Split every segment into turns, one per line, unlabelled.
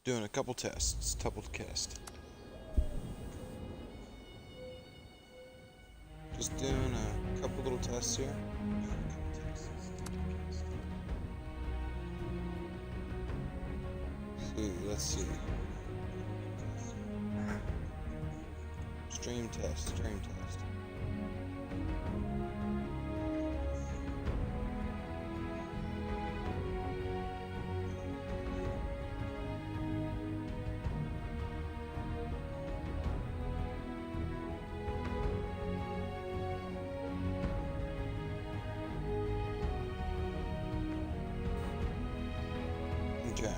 Doing a couple tests. Couple test. Just doing a couple little tests here. Let's see. Stream test. Okay.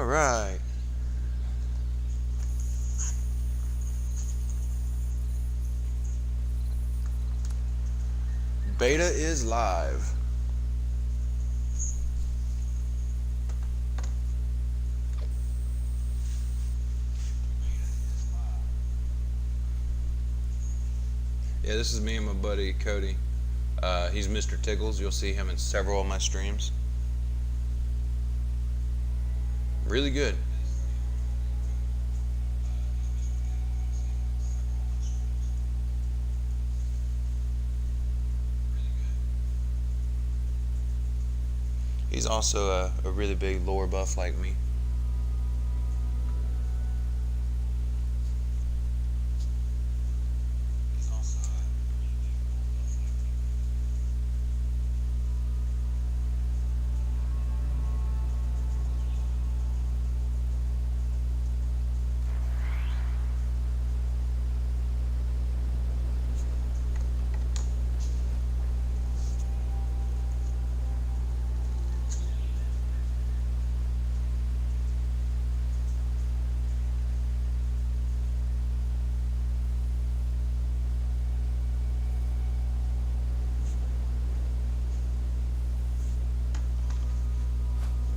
Alright. Beta is live. Yeah, this is me and my buddy Cody. He's Mr. Tickles. You'll see him in several of my streams. Really good. He's also a really big lore buff like me.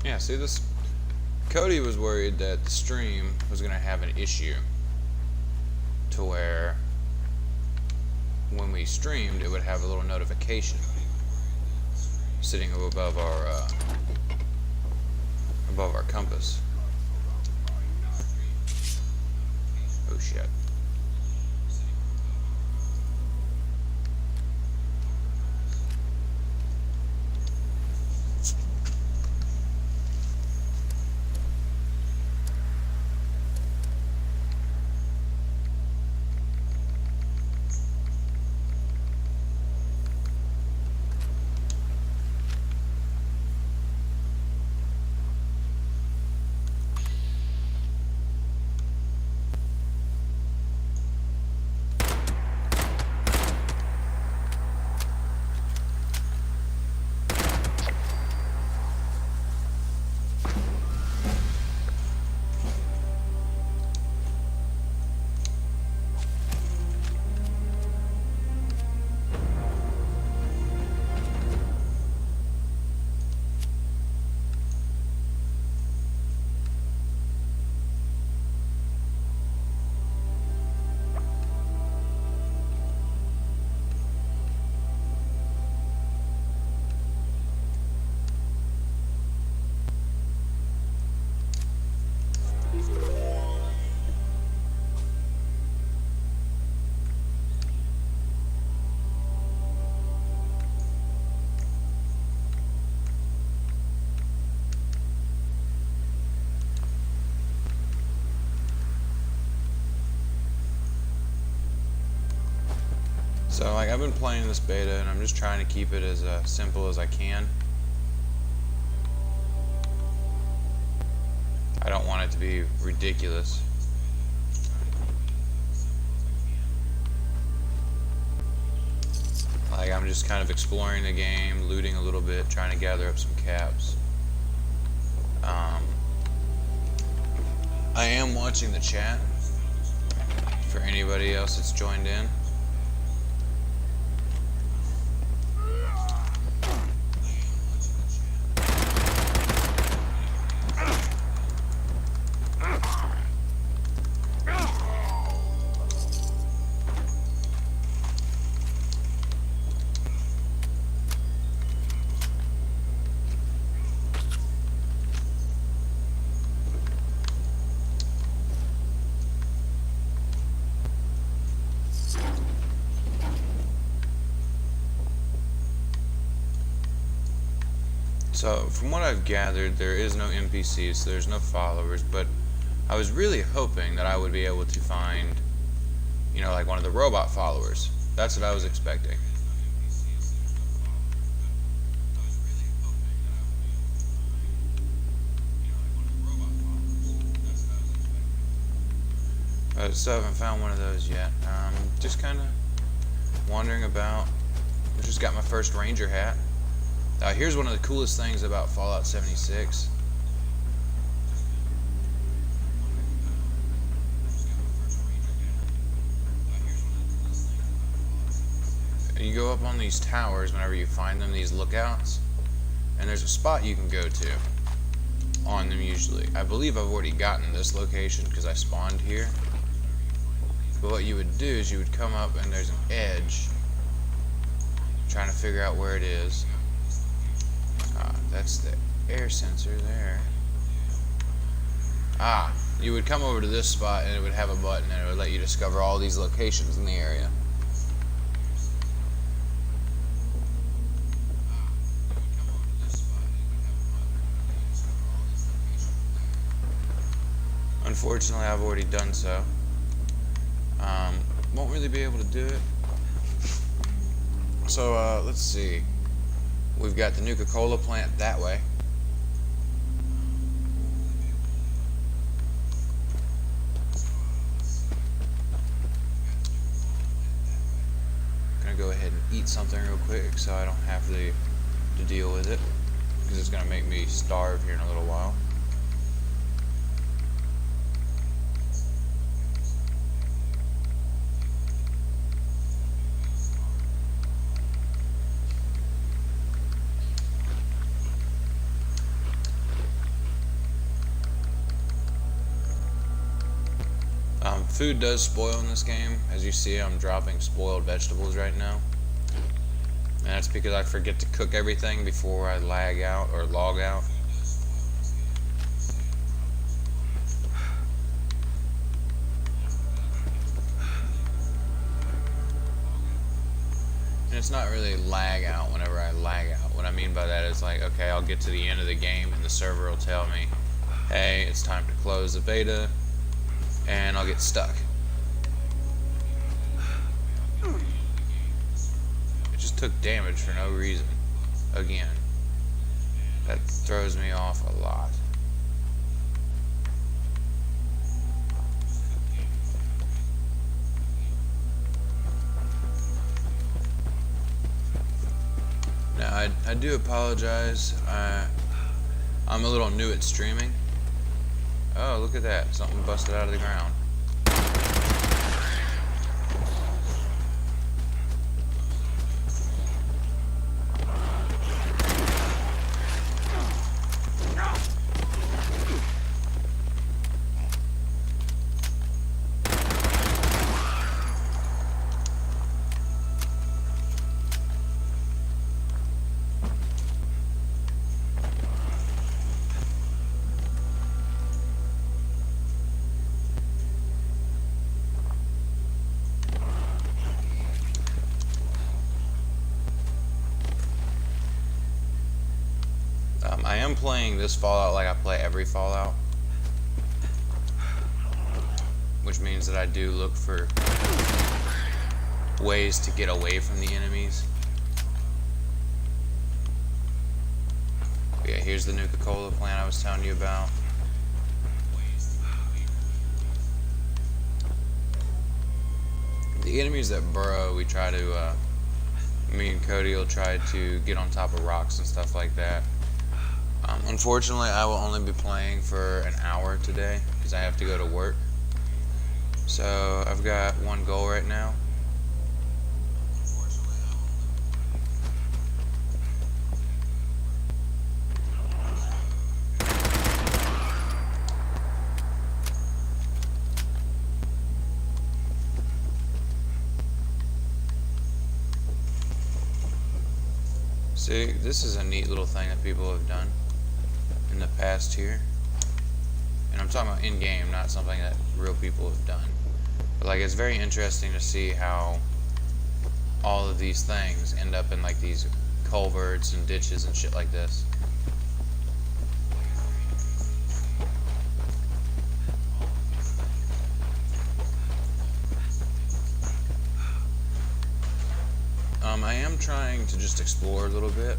Yeah, see this? Cody was worried that the stream was going to have an issue to where when we streamed it would have a little notification sitting above our compass. Oh shit. So like I've been playing this beta and I'm just trying to keep it as simple as I can. I don't want it to be ridiculous. Like I'm just kind of exploring the game, looting a little bit, trying to gather up some caps. I am watching the chat for anybody else that's joined in. So, from what I've gathered, there is no NPCs, so there's no followers, but I was really hoping that I would be able to find, you know, like one of the robot followers. That's what I was expecting. I still haven't found one of those yet. Just kind of wandering about. I just got my first Ranger hat. Here's one of the coolest things about Fallout 76. you go up on these towers whenever you find them, these lookouts, and there's a spot you can go to on them usually. I believe I've already gotten this location because I spawned here. But what you would do is you would come up and there's an edge. Trying to figure out where it is. That's the air sensor there. You would come over to this spot and it would have a button and it would let you discover all these locations in the area. Unfortunately, I've already done so. Won't really be able to do it. So, let's see. We've got the Nuka-Cola plant that way. Gonna go ahead and eat something real quick so I don't have to deal with it, because it's gonna make me starve here in a little while. Food does spoil in this game. As you see, I'm dropping spoiled vegetables right now. And that's because I forget to cook everything before I lag out or log out. And it's not really lag out whenever I lag out. What I mean by that is like, okay, I'll get to the end of the game and the server will tell me, hey, it's time to close the beta. And I'll get stuck. It just took damage for no reason. Again. That throws me off a lot. Now, I do apologize. I'm a little new at streaming. Oh, look at that. Something busted out of the ground. I am playing this Fallout like I play every Fallout, which means that I do look for ways to get away from the enemies. But yeah, here's the Nuka-Cola plant I was telling you about. The enemies that burrow, we try to, me and Cody will try to get on top of rocks and stuff like that. Unfortunately, I will only be playing for an hour today because I have to go to work. So I've got one goal right now. See, this is a neat little thing that people have done in the past here. And I'm talking about in-game, not something that real people have done. But like, it's very interesting to see how all of these things end up in like these culverts and ditches and shit like this. I am trying to just explore a little bit.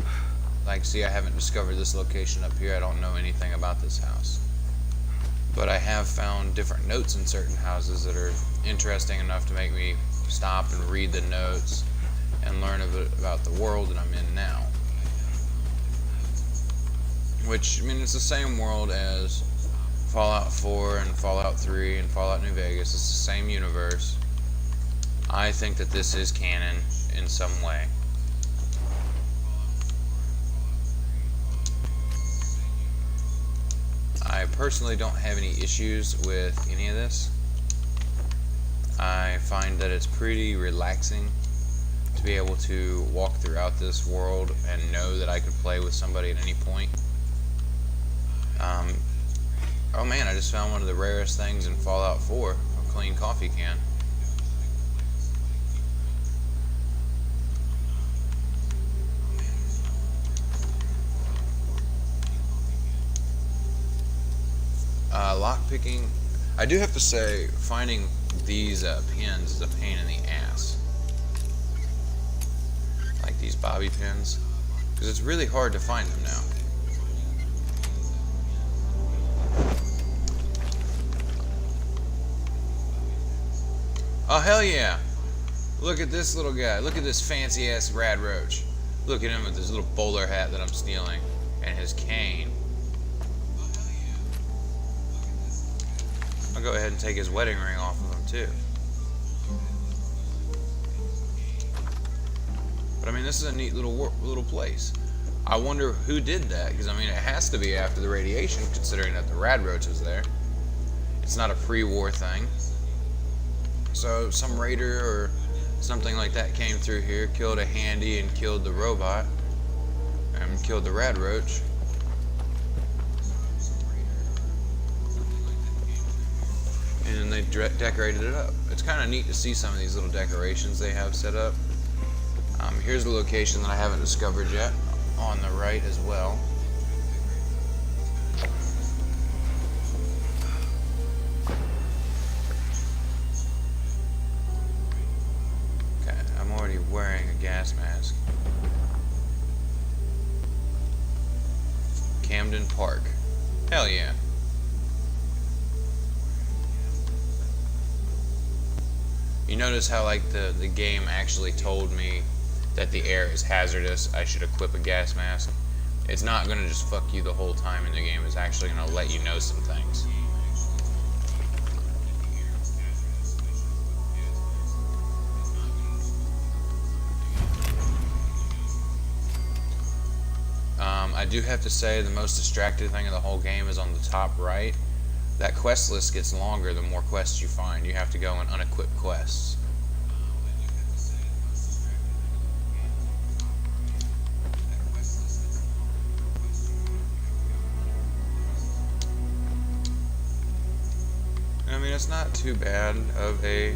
Like, see, I haven't discovered this location up here. I don't know anything about this house. But I have found different notes in certain houses that are interesting enough to make me stop and read the notes and learn a bit about the world that I'm in now. Which, I mean, it's the same world as Fallout 4 and Fallout 3 and Fallout New Vegas. It's the same universe. I think that this is canon. in some way. I personally don't have any issues with any of this. I find that it's pretty relaxing to be able to walk throughout this world and know that I could play with somebody at any point. Oh man, I just found one of the rarest things in Fallout 4, a clean coffee can. Lockpicking, I do have to say, finding these pins is a pain in the ass. Like these bobby pins, because it's really hard to find them now. Oh hell yeah! Look at this little guy. Look at this fancy ass rad roach. Look at him with his little bowler hat that I'm stealing, and his cane. I'll go ahead and take his wedding ring off of him too. But I mean, this is a neat little place. I wonder who did that, because I mean, it has to be after the radiation, considering that the rad roach was there. It's not a pre-war thing. So some raider or something like that came through here, killed a handy and killed the robot, and killed the rad roach. And they decorated it up. It's kind of neat to see some of these little decorations they have set up. Here's the location that I haven't discovered yet, on the right as well. Okay, I'm already wearing a gas mask. Camden Park. Hell yeah. You notice how like the game actually told me that the air is hazardous, I should equip a gas mask. It's not going to just fuck you the whole time in the game, it's actually going to let you know some things. I do have to say the most distracting thing in the whole game is on the top right. That quest list gets longer the more quests you find. You have to go and unequip quests. I mean, it's not too bad of a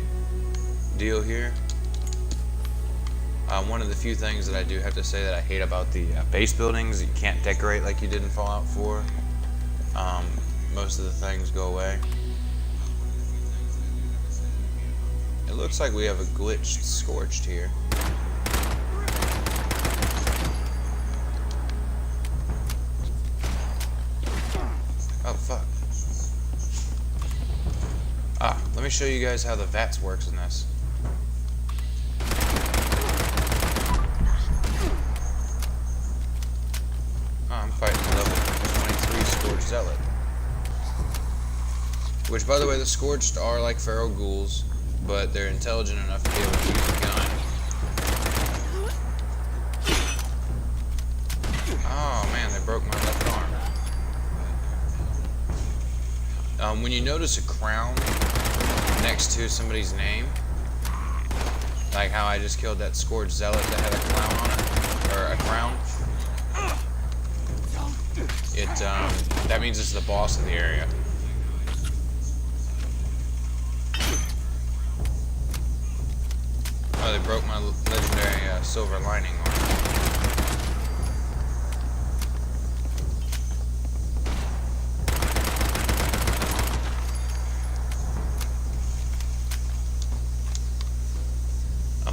deal here. One of the few things that I do have to say that I hate about the base buildings, you can't decorate like you did in Fallout 4. Most of the things go away. It looks like we have a glitched Scorched here. Oh fuck. Let me show you guys how the VATS works in this. I'm fighting level 23 Scorched Zealot. Which, by the way, the Scorched are like feral ghouls, but they're intelligent enough to be able to use a gun. Oh man, they broke my left arm. When you notice a crown next to somebody's name, like how I just killed that Scorched Zealot that had a clown on it, or a crown, that means it's the boss of the area. Oh, they broke my legendary silver lining on it.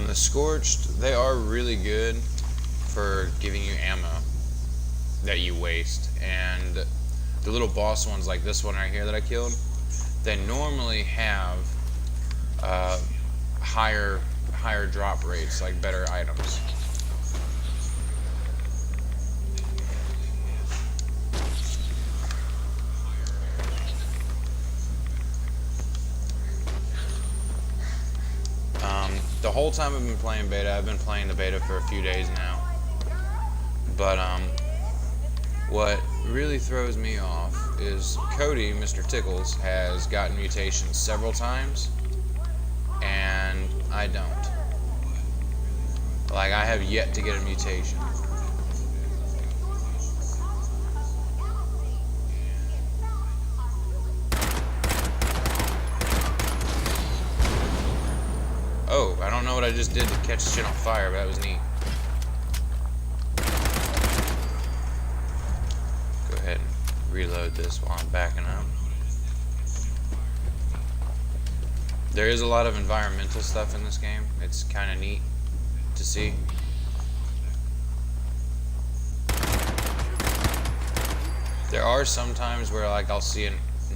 The Scorched, they are really good for giving you ammo that you waste, and the little boss ones like this one right here that I killed, they normally have higher drop rates, like better items. the whole time I've been playing beta, I've been playing the beta for a few days now. But what really throws me off is Cody, Mr. Tickles, has gotten mutations several times, and I don't. Like, I have yet to get a mutation. Oh, I don't know what I just did to catch shit on fire, but that was neat. Go ahead and reload this while I'm backing up. There is a lot of environmental stuff in this game. It's kind of neat to see. There are some times where like I'll see a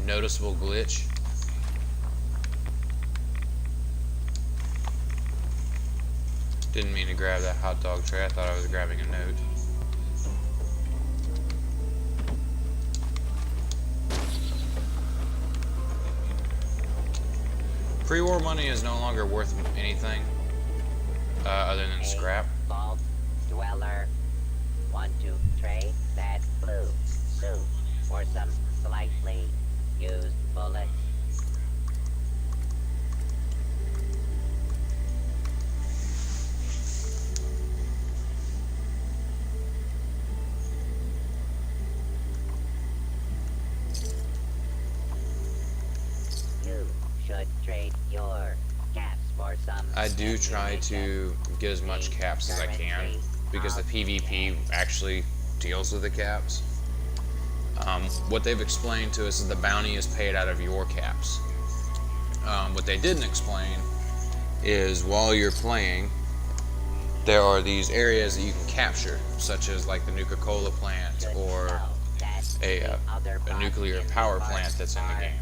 noticeable glitch. Didn't mean to grab that hot dog tray. I thought I was grabbing a note. Pre-war money is no longer worth anything other than scrap.
Vault dweller, want to trade that blue suit for some slightly used bullets? You should trade your caps for some.
I do try to get as much caps as I can because the PvP actually deals with the caps. What they've explained to us is the bounty is paid out of your caps. What they didn't explain is while you're playing, there are these areas that you can capture, such as like the Nuka-Cola plant or a nuclear power plant that's in the game.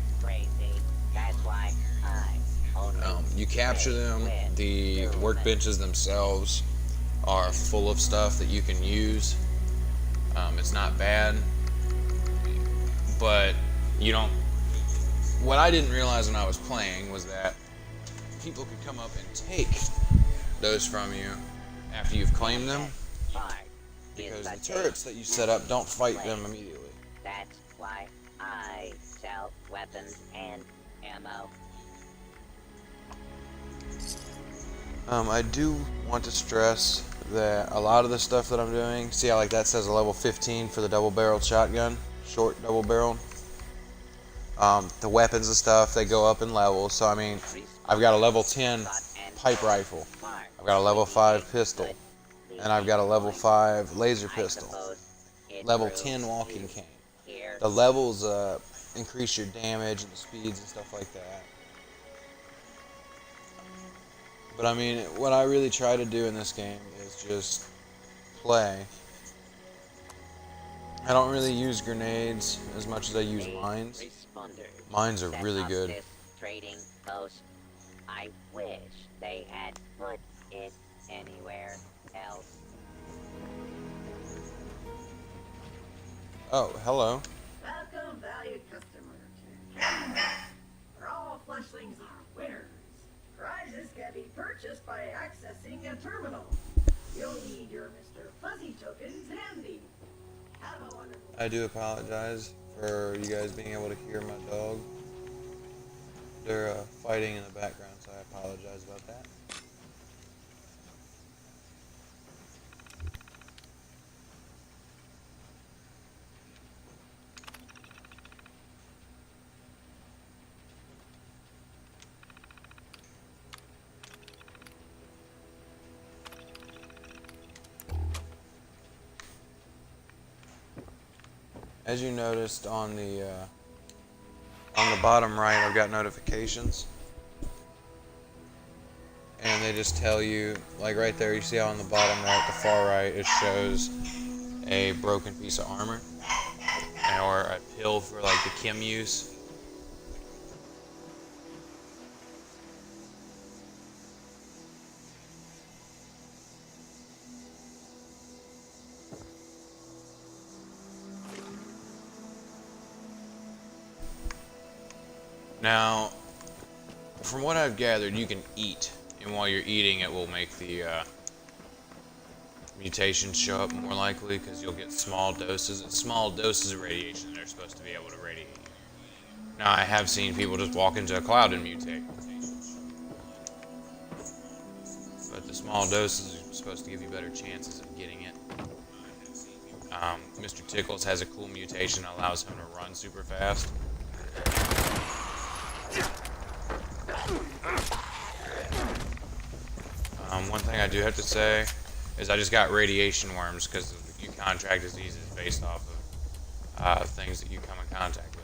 You capture them, the workbenches themselves are full of stuff that you can use. It's not bad, but you don't. What I didn't realize when I was playing was that people could come up and take those from you after you've claimed them, because the turrets that you set up don't fight them immediately.
That's why I sell weapons and ammo.
I do want to stress that a lot of the stuff that I'm doing, see how like that says a level 15 for the double-barreled shotgun, short double-barrel. The weapons and stuff, they go up in levels. So I mean, I've got a level 10 pipe rifle, I've got a level 5 pistol, and I've got a level 5 laser pistol, level 10 walking cane. The levels increase your damage and the speeds and stuff like that. But I mean, what I really try to do in this game is just play. I don't really use grenades as much as I use mines. Mines are really good.
Trading post. I wish they had put it anywhere else.
Oh, hello.
Welcome, valued customer. For all flushlings are winners. Prizes can be purchased by accessing a terminal. You'll need your Mr. Fuzzy tokens handy. Have a wonderful day.
I do apologize for you guys being able to hear my dog. They're fighting in the background, so I apologize about that. As you noticed on the bottom right, I've got notifications, and they just tell you, like right there, you see how on the bottom right, the far right, it shows a broken piece of armor, or a pill for like the chem use. Now, from what I've gathered, you can eat and while you're eating, it will make the mutations show up more likely because you'll get small doses. Small doses of radiation that are supposed to be able to radiate you. Now, I have seen people just walk into a cloud and mutate. But the small doses are supposed to give you better chances of getting it. Mr. Tickles has a cool mutation that allows him to run super fast. One thing I do have to say is I just got radiation worms because you contract diseases based off of things that you come in contact with.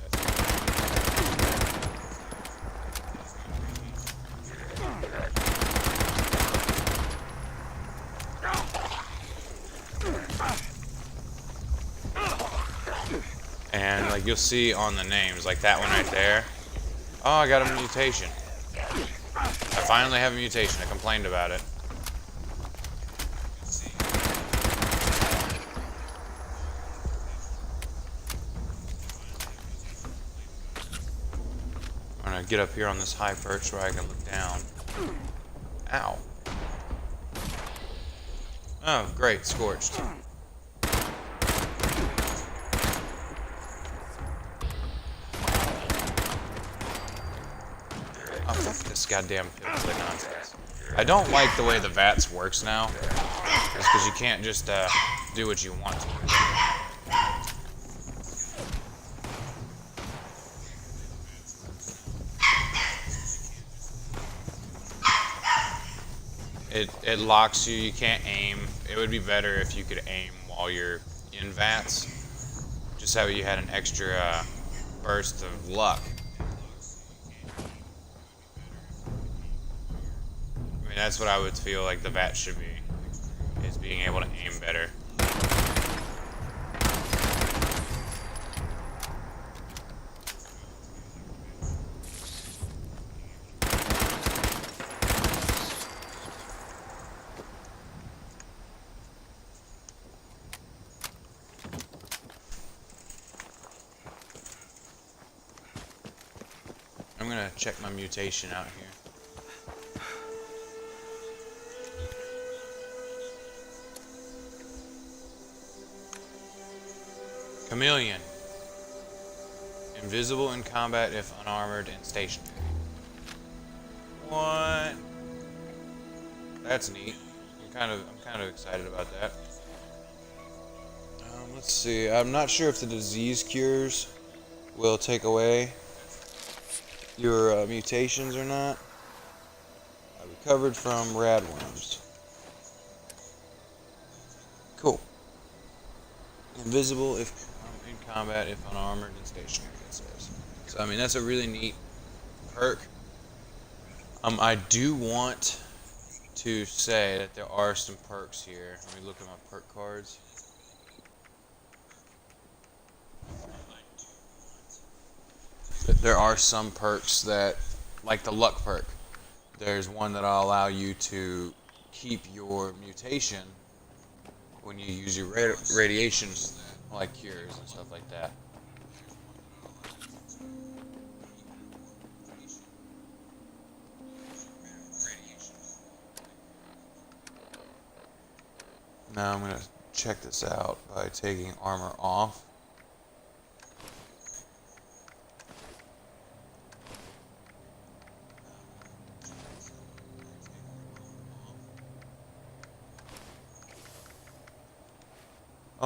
And like you'll see on the names, like that one right there. Oh, I got a mutation. I finally have a mutation. I complained about it. I'm gonna get up here on this high perch where I can look down. Ow. Oh, great, scorched. Oh, fuck this goddamn pixel nonsense. I don't like the way the VATS works now. It's because you can't just do what you want to. It locks you, you can't aim. It would be better if you could aim while you're in VATS. Just how you had an extra burst of luck. I mean, that's what I would feel like the VATS should be, is being able to aim better. I'm gonna check my mutation out here. Chameleon. Invisible in combat if unarmored and stationary. What? That's neat. I'm kind of excited about that. Let's see. I'm not sure if the disease cures will take away your mutations or not. I recovered from radworms. Cool. Invisible if in combat if unarmored and stationary, it says. So I mean that's a really neat perk. I do want to say that there are some perks here. Let me look at my perk cards. There are some perks that, like the luck perk, there's one that'll allow you to keep your mutation when you use your radiation, like cures and stuff like that. Now I'm going to check this out by taking armor off.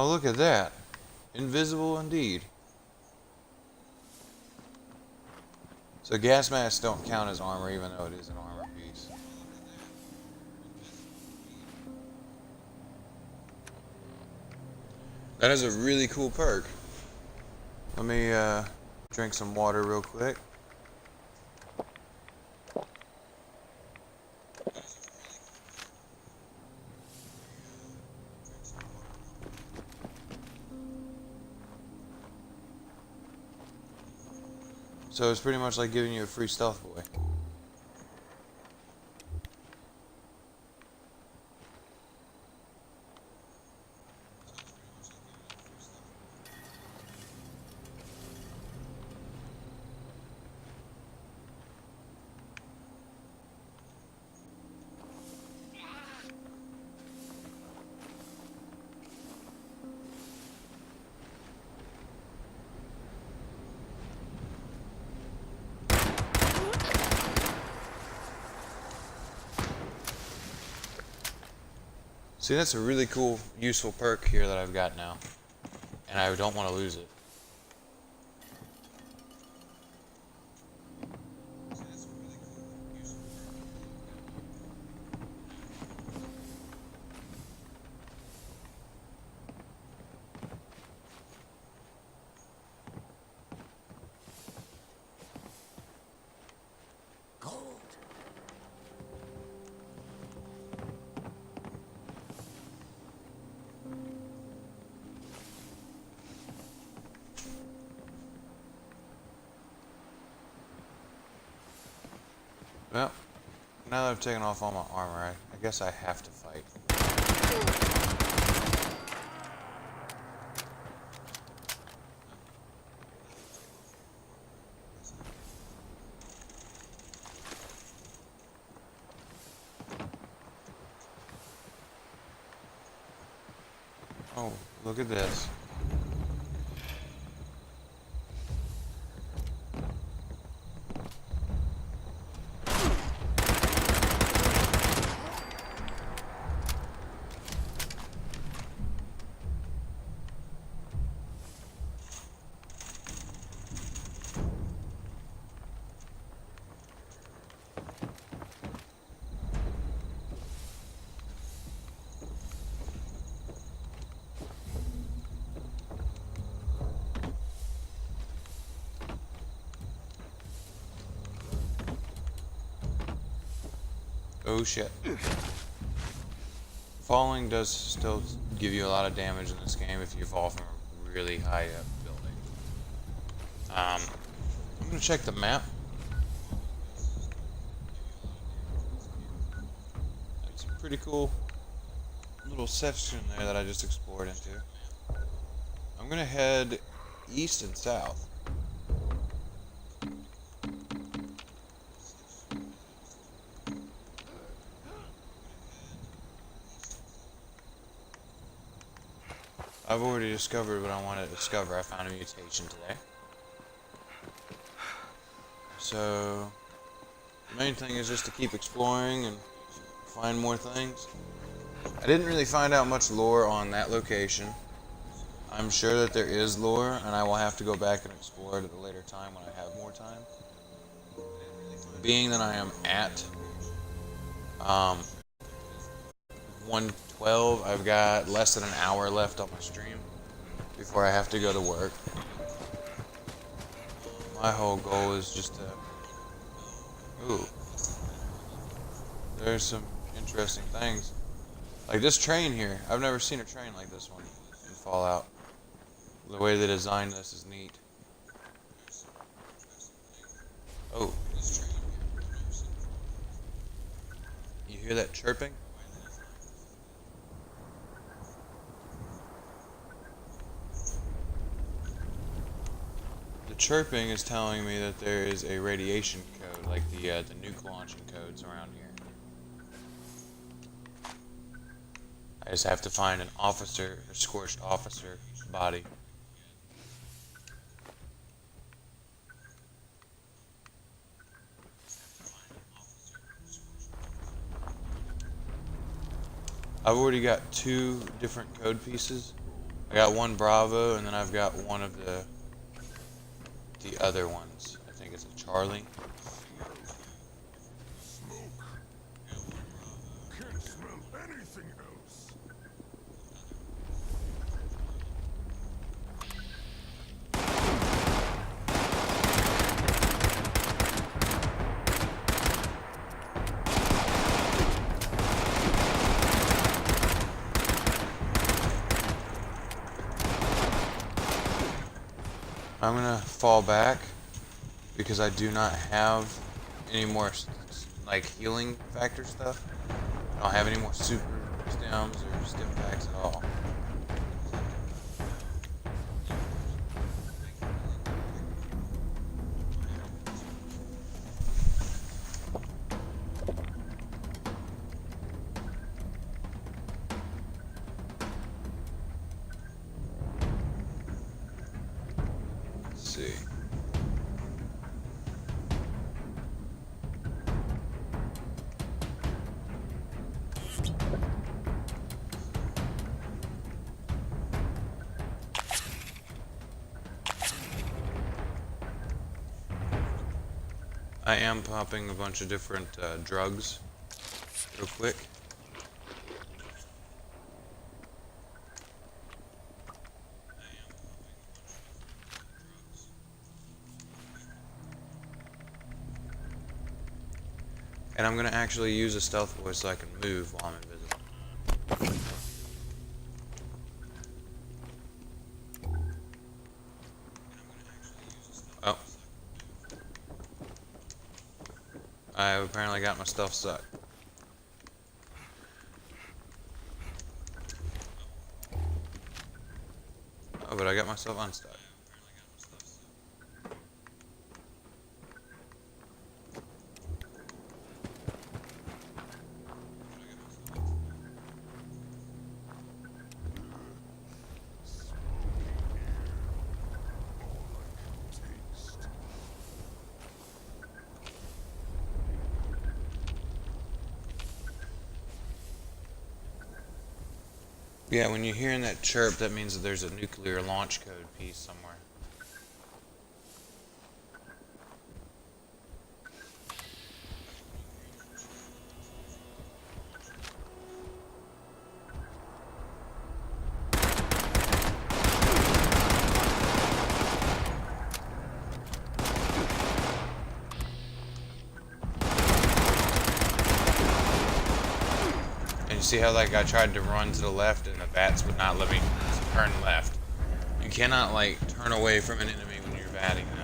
Oh, look at that. Invisible indeed. So gas masks don't count as armor even though it is an armor piece. That is a really cool perk. Let me drink some water real quick. So it's pretty much like giving you a free stealth boy. See, that's a really cool, useful perk here that I've got now. And I don't want to lose it.
Gold.
Well, now that I've taken off all my armor, I guess I have to fight. Oh, look at this. Oh shit. Falling does still give you a lot of damage in this game if you fall from a really high up building. I'm gonna check the map. It's a pretty cool little section there that I just explored into. I'm gonna head east and south. I've already discovered what I want to discover. I found a mutation today. So, the main thing is just to keep exploring and find more things. I didn't really find out much lore on that location. I'm sure that there is lore, and I will have to go back and explore it at a later time when I have more time. Being that I am at 1:12, I've got less than an hour left on my stream before I have to go to work. My whole goal is just to... Ooh. There's some interesting things. Like this train here. I've never seen a train like this one in Fallout. The way they designed this is neat. Oh. You hear that chirping? The chirping is telling me that there is a radiation code, like the nuke launching codes around here. I just have to find an officer, a scorched officer body. I've already got 2 different code pieces. I got one Bravo, and then I've got one of the other ones. I think it's a Charlie.
Can't smell anything else.
I'm gonna fall back because I do not have any more like healing factor stuff. I don't have any more super stems or stim packs at all. Let's see. I am popping a bunch of different drugs real quick. And I'm gonna actually use a stealth voice so I can move while I'm invisible. Oh. I apparently got my stuff stuck. Oh, but I got myself unstuck.
Taste.
Yeah, when you're hearing that chirp, that means that there's a nuclear launch code piece somewhere. And you see how like I tried to run to the left and the bats would not let me turn left. You cannot like turn away from an enemy when you're batting them.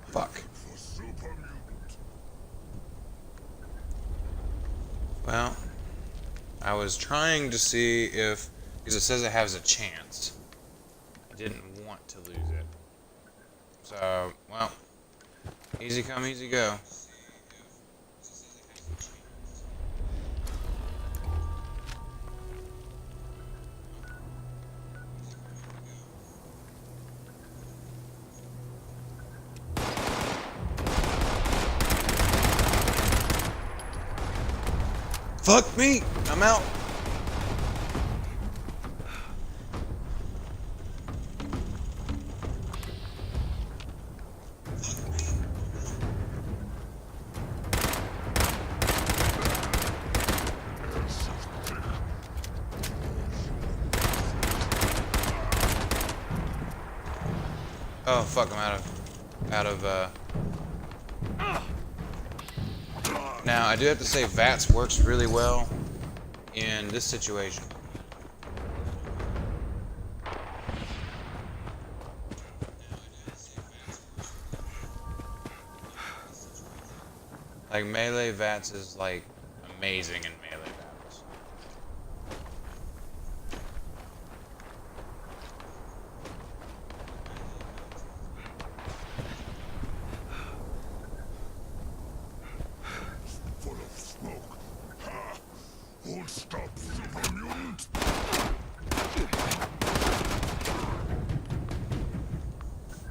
Fuck.
For super mutant.
Well, I was trying to see if, because it says it has a chance. I didn't want to lose it. So, well, easy come, easy go. Fuck me! I'm out! Oh fuck, I'm out of Now I do have to say VATS works really well in this situation. Like melee VATS is like amazing in melee battles.
Full of smoke. Ha! Won't stop, super mutant.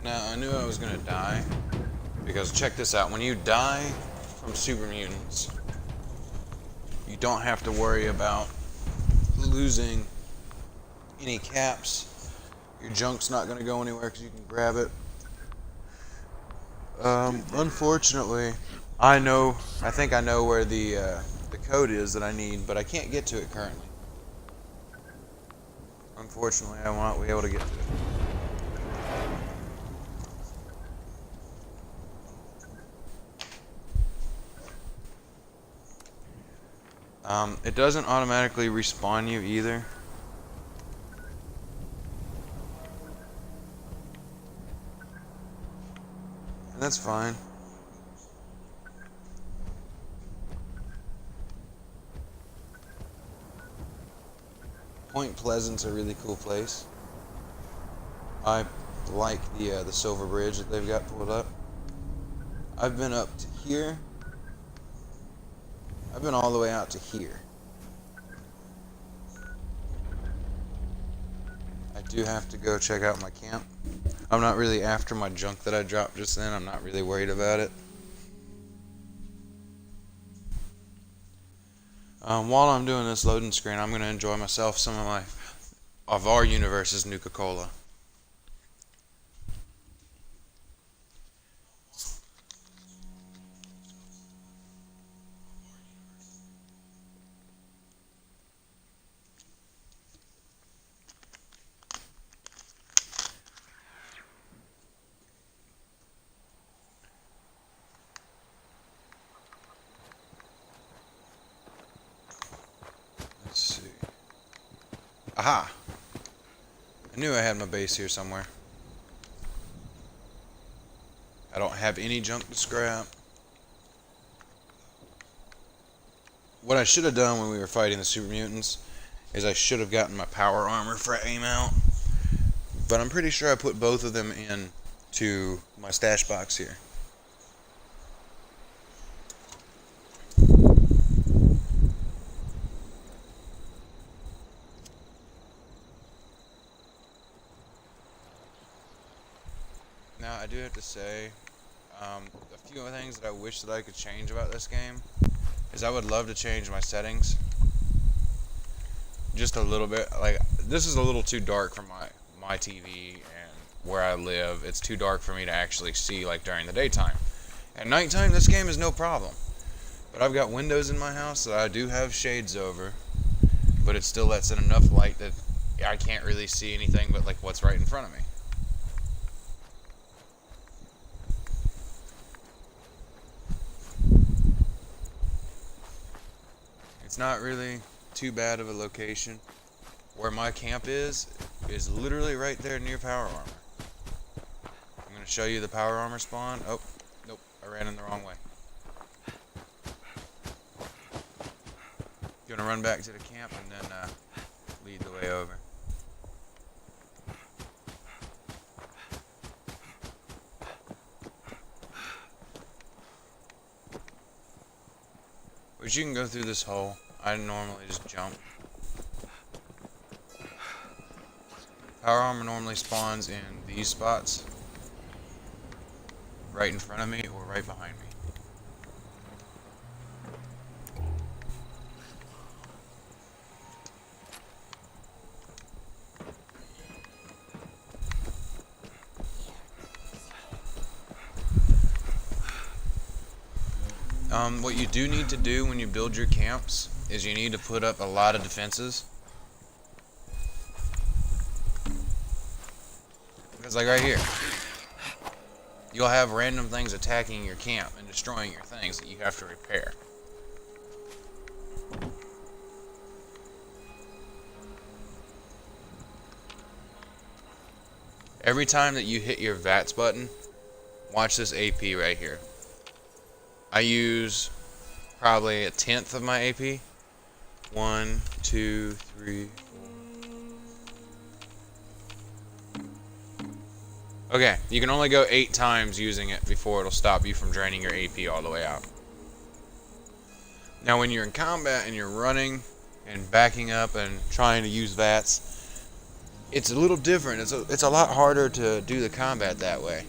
Now I knew I was gonna die because check this out. When you die from super mutants, you don't have to worry about losing any caps. Your junk's not gonna go anywhere because you can grab it. Unfortunately, I think I know where the code is that I need, but I can't get to it currently. Unfortunately, I will not be able to get to it. It doesn't automatically respawn you either. And that's fine. Point Pleasant's a really cool place. I like the Silver Bridge that they've got pulled up. I've been up to here. I've been all the way out to here. I do have to go check out my camp. I'm not really after my junk that I dropped just then. I'm not really worried about it. While I'm doing this loading screen, I'm going to enjoy myself some of our universe's Nuka-Cola. Let's see. Aha! I knew I had my base here somewhere. I don't have any junk to scrap. What I should have done when we were fighting the super mutants is I should have gotten my power armor frame out. But I'm pretty sure I put both of them in to my stash box here. Now, I do have to say, a few other things that I wish that I could change about this game is I would love to change my settings just a little bit. Like, this is a little too dark for my TV and where I live. It's too dark for me to actually see, like, during the daytime. At nighttime, this game is no problem. But I've got windows in my house that I do have shades over, but it still lets in enough light that I can't really see anything but, like, what's right in front of me. It's not really too bad of a location. Where my camp is literally right there near power armor. I'm going to show you the power armor spawn. Oh, nope, I ran in the wrong way. Going to run back to the camp and then lead the way over. But you can go through this hole. I normally just jump. Power armor normally spawns in these spots. Right in front of me or right behind me. What you do need to do when you build your camps is you need to put up a lot of defenses. Because like right here, you'll have random things attacking your camp and destroying your things that you have to repair. Every time that you hit your VATS button, watch this AP right here. I use probably 1/10 of my AP. 1, 2, 3, 4. Okay, you can only go 8 times using it before it'll stop you from draining your AP all the way out. Now when you're in combat and you're running and backing up and trying to use VATS, it's a little different. It's a lot harder to do the combat that way.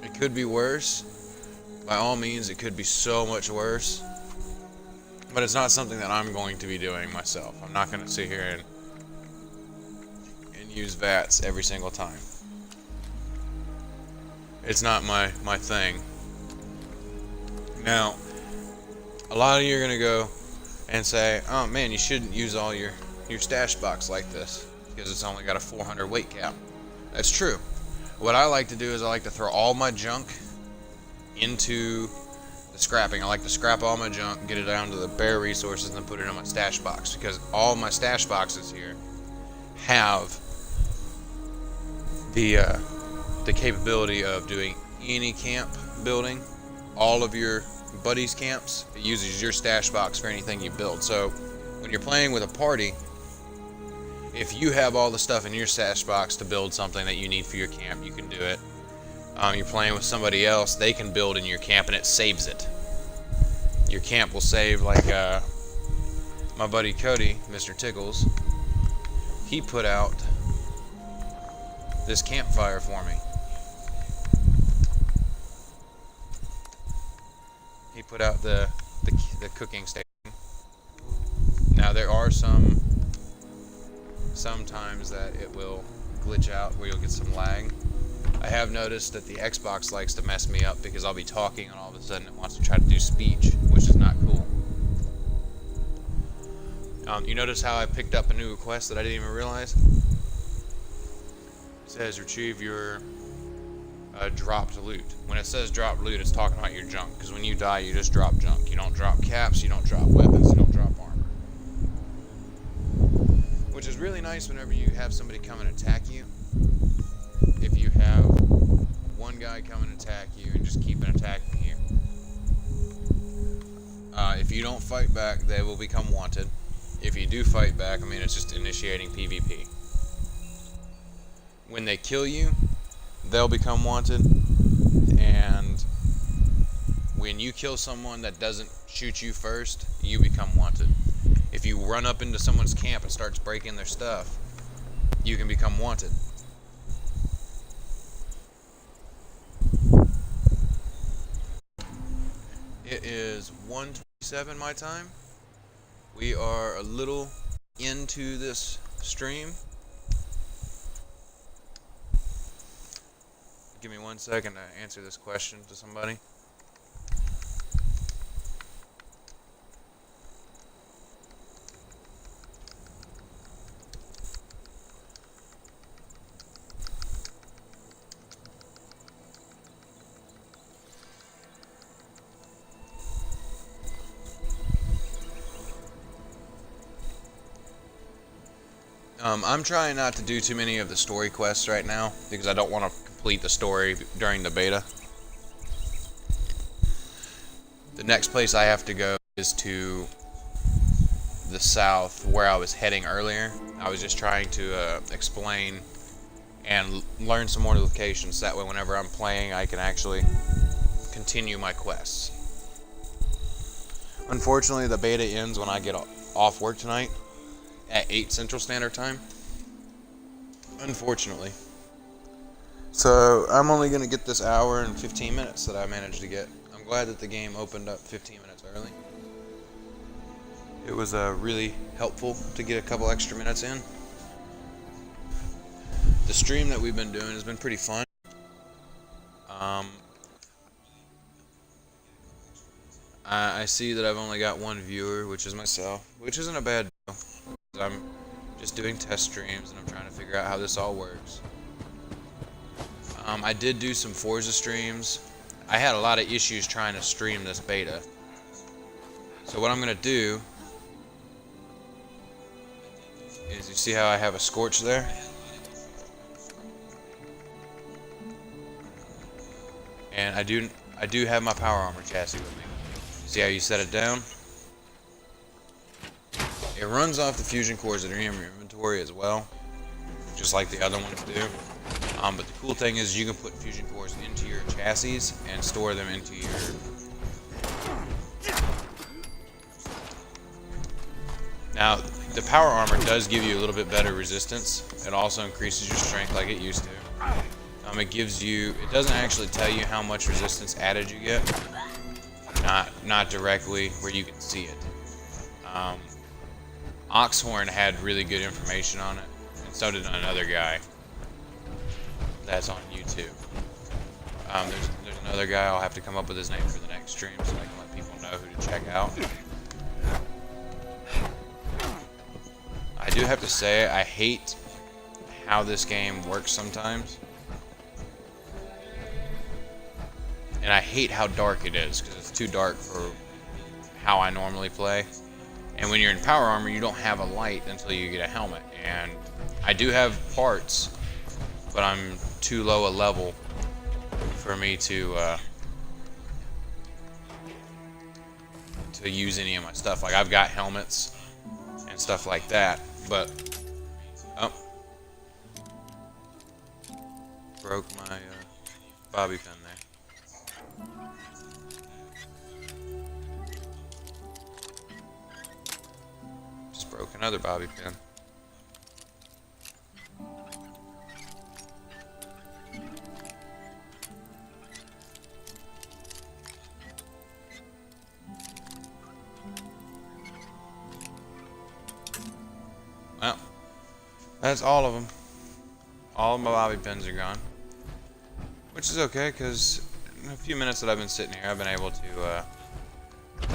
It could be worse. By all means, it could be so much worse. But it's not something that I'm going to be doing myself. I'm not going to sit here and use VATS every single time. It's not my thing. Now, a lot of you are going to go and say, oh man, you shouldn't use all your stash box like this because it's only got a 400 weight cap. That's true. What I like to do is I like to throw all my junk into the scrapping. I like to scrap all my junk, get it down to the bare resources, and then put it in my stash box because all my stash boxes here have the capability of doing any camp building, all of your buddies' camps, it uses your stash box for anything you build. So when you're playing with a party, if you have all the stuff in your stash box to build something that you need for your camp, you can do it. You're playing with somebody else, they can build in your camp and it saves it. Your camp will save, like my buddy Cody, Mr. Tickles, he put out this campfire for me. He put out the cooking station. Now there are sometimes that it will glitch out where you'll get some lag. I have noticed that the Xbox likes to mess me up because I'll be talking and all of a sudden it wants to try to do speech, which is not cool. You notice how I picked up a new request that I didn't even realize? It says retrieve your dropped loot. When it says dropped loot, it's talking about your junk, because when you die, you just drop junk. You don't drop caps, you don't drop weapons, you don't drop armor. Which is really nice whenever you have somebody come and attack you. If you have one guy come and attack you and just keep attacking you. If you don't fight back, they will become wanted. If you do fight back, I mean, it's just initiating PvP. When they kill you, they'll become wanted, and when you kill someone that doesn't shoot you first, you become wanted. If you run up into someone's camp and starts breaking their stuff, you can become wanted. It is 1:27 my time. We are a little into this stream. Give me 1 second to answer this question to somebody. I'm trying not to do too many of the story quests right now because I don't want to complete the story during the beta. The next place I have to go is to the south, where I was heading earlier. I was just trying to explain and learn some more locations. That way whenever I'm playing, I can actually continue my quests. Unfortunately, the beta ends when I get off work tonight at 8 Central Standard Time. Unfortunately. So I'm only going to get this hour and 15 minutes that I managed to get. I'm glad that the game opened up 15 minutes early. It was really helpful to get a couple extra minutes in. The stream that we've been doing has been pretty fun. I see that I've only got one viewer, which is myself, which isn't a bad deal. I'm just doing test streams and I'm trying to figure out how this all works. I did do some Forza streams. I had a lot of issues trying to stream this beta. So what I'm going to do is, you see how I have a Scorch there? And I do have my power armor chassis with me. See how you set it down? It runs off the fusion cores that are in your inventory as well, just like the other ones do. But the cool thing is you can put fusion cores into your chassis and store them into your... Now, the power armor does give you a little bit better resistance. It also increases your strength like it used to. It gives you... It doesn't actually tell you how much resistance added you get. Not directly where you can see it. Oxhorn had really good information on it, and so did another guy that's on YouTube. There's another guy, I'll have to come up with his name for the next stream so I can let people know who to check out. I do have to say, I hate how this game works sometimes. And I hate how dark it is, because it's too dark for how I normally play. And when you're in power armor, you don't have a light until you get a helmet. And I do have parts, but I'm too low a level for me to use any of my stuff. Like I've got helmets and stuff like that, but oh, broke my bobby pin there. Just broke another bobby pin. Well, that's all of them. All of my bobby pins are gone. Which is okay, because in a few minutes that I've been sitting here, I've been able to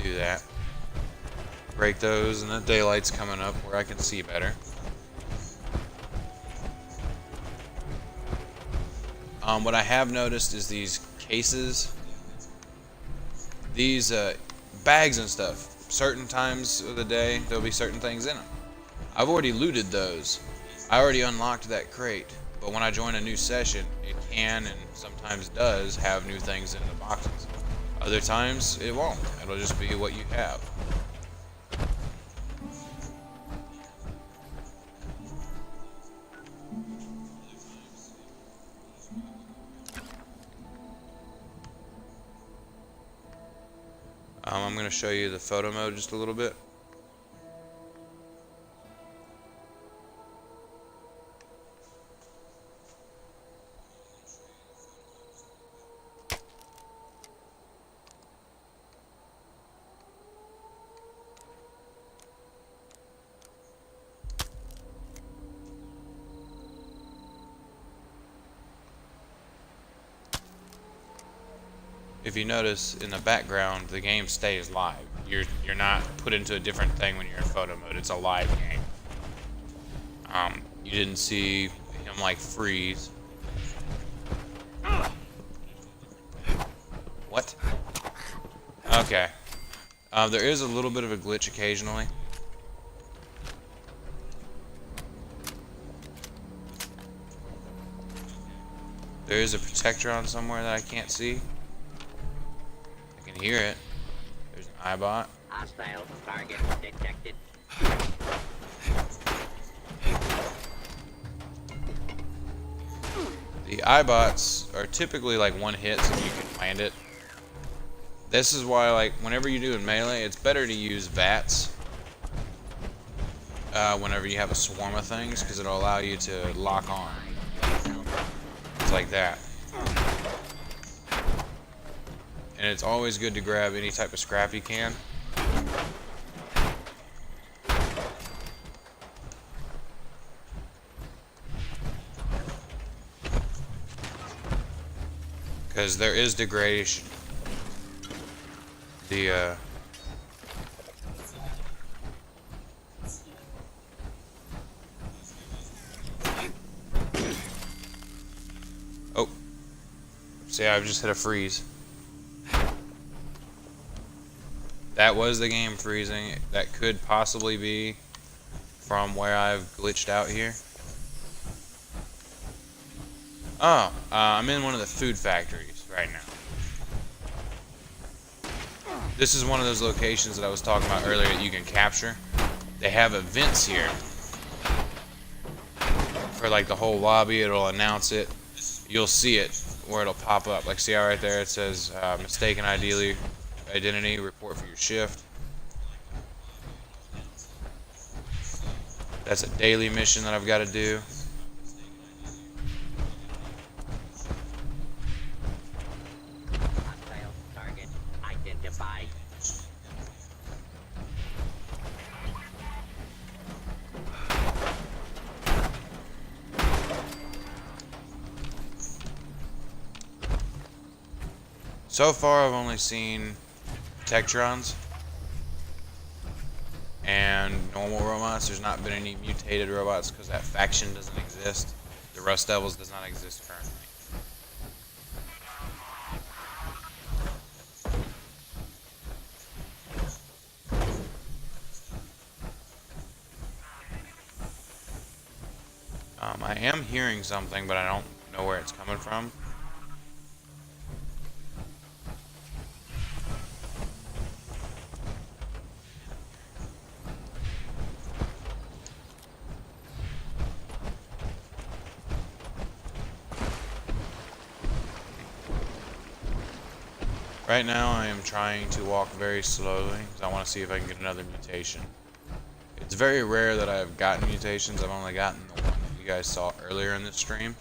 do that. Break those, and the daylight's coming up where I can see better. What I have noticed is these cases, these bags and stuff, certain times of the day, there'll be certain things in them. I've already looted those. I already unlocked that crate, but when I join a new session, it can and sometimes does have new things in the boxes. Other times, it won't. It'll just be what you have. I'm going to show you the photo mode just a little bit. If you notice in the background, the game stays live. You're not put into a different thing when you're in photo mode. It's a live game. You didn't see him like freeze. What? Okay. There is a little bit of a glitch occasionally. There is a Protectron somewhere that I can't see. I can hear it. There's an Eyebot.
Hostile target detected.
The Eyebots are typically like one hit, so you can land it. This is why, like, whenever you do in melee, it's better to use VATS whenever you have a swarm of things, because it'll allow you to lock on. It's like that. And it's always good to grab any type of scrap you can. Because there is degradation. The oh, see, I've just hit a freeze. That was the game freezing. That could possibly be from where I've glitched out here. Oh, I'm in one of the food factories right now. This is one of those locations that I was talking about earlier that you can capture. They have events here. For like the whole lobby, it'll announce it. You'll see it where it'll pop up. Like, see how right there it says mistaken identity, report for your shift. That's a daily mission that I've got to do.
Hostile target identified.
So far, I've only seen Protectrons and normal robots. There's not been any mutated robots because that faction doesn't exist. The Rust Devils does not exist currently. I am hearing something, but I don't know where it's coming from. Right now I am trying to walk very slowly because I want to see if I can get another mutation. It's very rare that I've gotten mutations. I've only gotten the one that you guys saw earlier in this stream.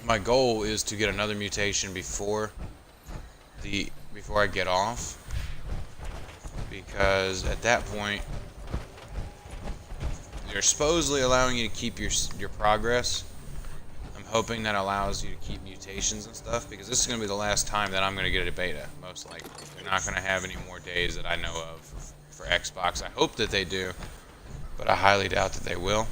My goal is to get another mutation before I get off, because at that point they're supposedly allowing you to keep your progress. I'm hoping that allows you to keep mutations and stuff, because this is going to be the last time that I'm going to get a beta, most likely. They're not going to have any more days that I know of for Xbox. I hope that they do, but I highly doubt that they will.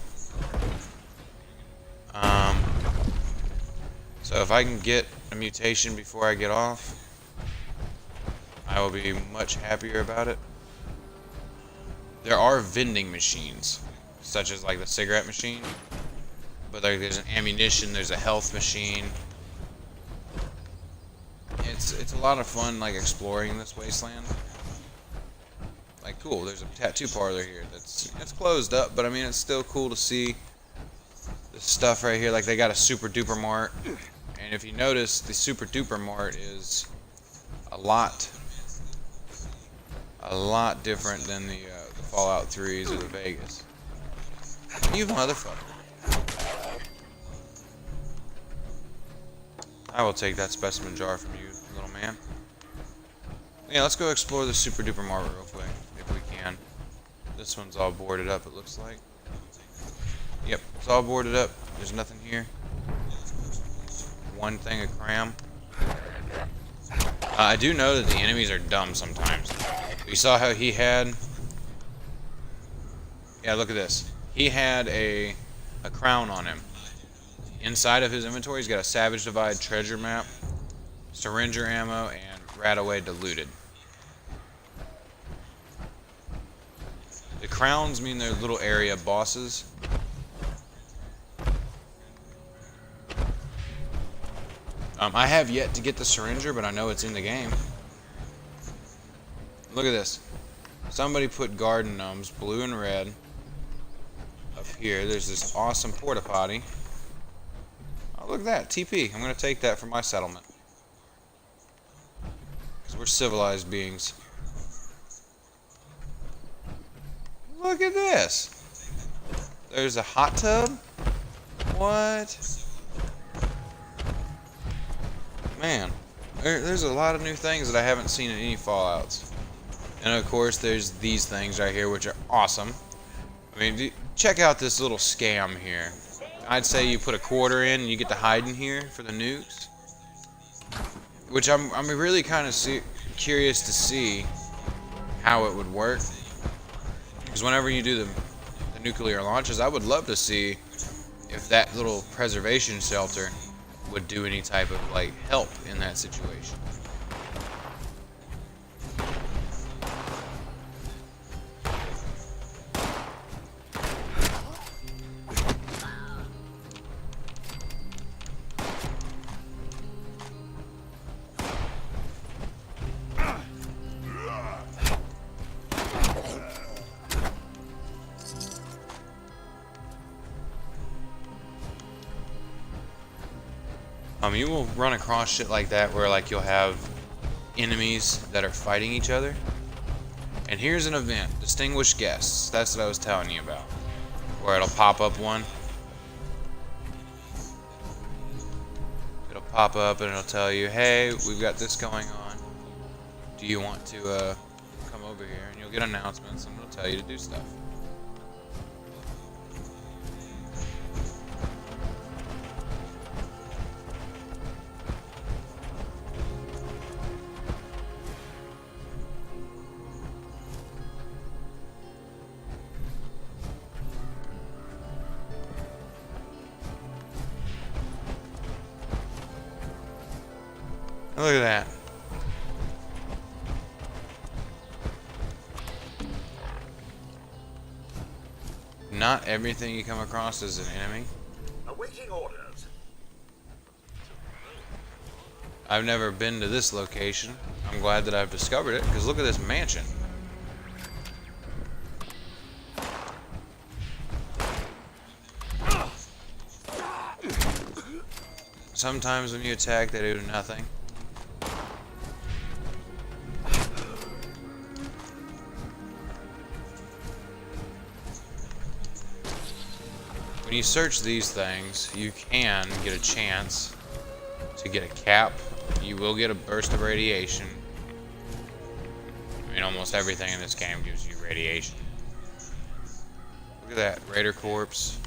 So if I can get a mutation before I get off, I will be much happier about it. There are vending machines, such as like the cigarette machine, but there's an ammunition, there's a health machine. It's a lot of fun, like, exploring this wasteland. Like, cool, there's a tattoo parlor here it's closed up, but I mean, it's still cool to see this stuff right here. Like, they got a Super Duper Mart, and if you notice, the Super Duper Mart is a lot different than the Fallout 3s or the Vegas. You motherfucker. I will take that specimen jar from you, little man. Yeah, let's go explore the Super Duper Mart real quick, if we can. This one's all boarded up, it looks like. Yep, it's all boarded up. There's nothing here. One thing of cram. I do know that the enemies are dumb sometimes. You saw how he had... Yeah, look at this. He had a crown on him. Inside of his inventory, he's got a Savage Divide treasure map, syringer ammo, and Radaway Diluted. The crowns mean they're little area bosses. I have yet to get the syringer, but I know it's in the game. Look at this. Somebody put garden gnomes, blue and red, up here. There's this awesome porta potty. Oh, look at that. TP. I'm going to take that for my settlement. Because we're civilized beings. Look at this. There's a hot tub. What? Man, there's a lot of new things that I haven't seen in any Fallouts. And of course, there's these things right here, which are awesome. I mean, check out this little scam here. I'd say you put a quarter in and you get to hide in here for the nukes. Which I'm really kind of curious to see how it would work. Because whenever you do the nuclear launches, I would love to see if that little preservation shelter would do any type of, like, help in that situation. You will run across shit like that where, like, you'll have enemies that are fighting each other. And here's an event, distinguished guests. That's what I was telling you about. Where it'll pop up one. It'll pop up and it'll tell you, hey, we've got this going on. Do you want to come over here? And you'll get announcements and it'll tell you to do stuff. Look at that. Not everything you come across is an enemy.
Awaiting orders.
I've never been to this location. I'm glad that I've discovered it, because look at this mansion. Sometimes when you attack, they do nothing. you search these things, you can get a chance to get a cap. You will get a burst of radiation. I mean, almost everything in this game gives you radiation. Look at that, Raider corpse.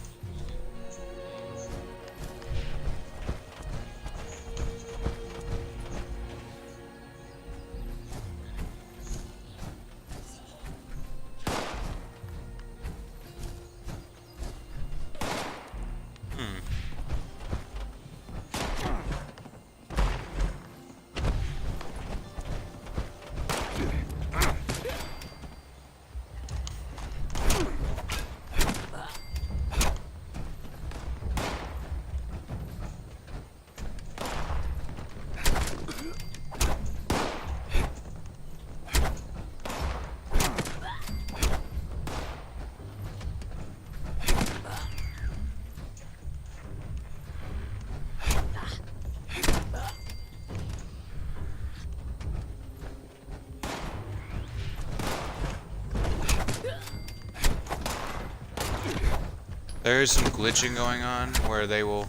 There is some glitching going on where they will